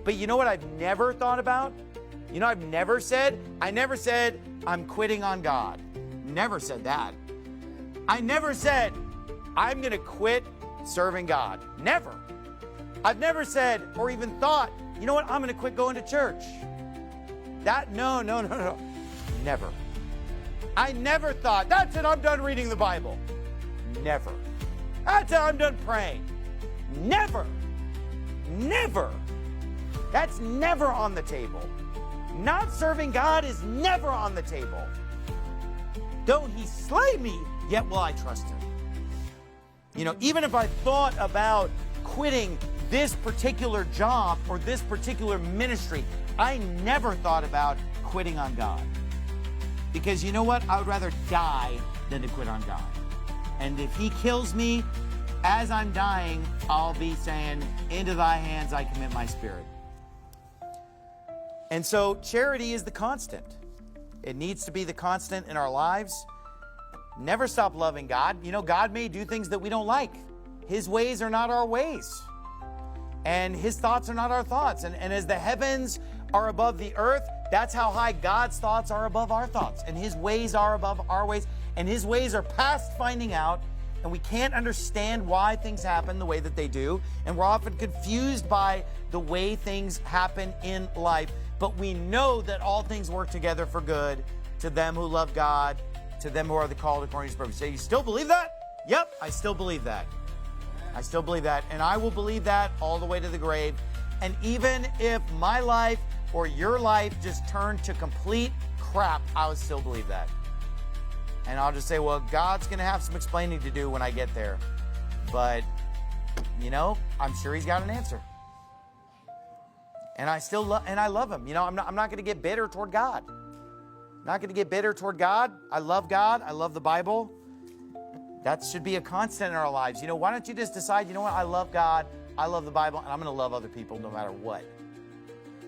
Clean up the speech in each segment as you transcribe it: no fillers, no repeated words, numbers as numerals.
But you know what I've never thought about? You know, I never said, I'm quitting on God. Never said that. I never said, I'm going to quit serving God. Never. I've never said or even thought, you know what, I'm going to quit going to church. No. Never. I never thought, that's it, I'm done reading the Bible. Never. That's it, I'm done praying. Never. Never. That's never on the table. Not serving God is never on the table. Though he slay me, yet will I trust him. You know, even if I thought about quitting this particular job or this particular ministry, I never thought about quitting on God. Because you know what? I would rather die than to quit on God. And if he kills me as I'm dying, I'll be saying, into thy hands I commit my spirit. And so charity is the constant. It needs to be the constant in our lives. Never stop loving God. You know, God may do things that we don't like. His ways are not our ways. And his thoughts are not our thoughts. And as the heavens are above the earth, that's how high God's thoughts are above our thoughts. And his ways are above our ways. And his ways are past finding out. And we can't understand why things happen the way that they do. And we're often confused by the way things happen in life. But we know that all things work together for good to them who love God, to them who are the called according to his purpose. So you still believe that? Yep, I still believe that. I still believe that. And I will believe that all the way to the grave. And even if my life or your life just turned to complete crap, I would still believe that. And I'll just say, well, God's going to have some explaining to do when I get there. But, you know, I'm sure he's got an answer. And I still love him. You know, I'm not going to get bitter toward God. I'm not going to get bitter toward God. I love God. I love the Bible. That should be a constant in our lives. You know, why don't you just decide, you know what, I love God, I love the Bible, and I'm going to love other people no matter what.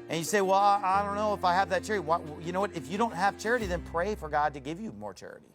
And you say, well, I don't know if I have that charity. You know what, if you don't have charity, then pray for God to give you more charity.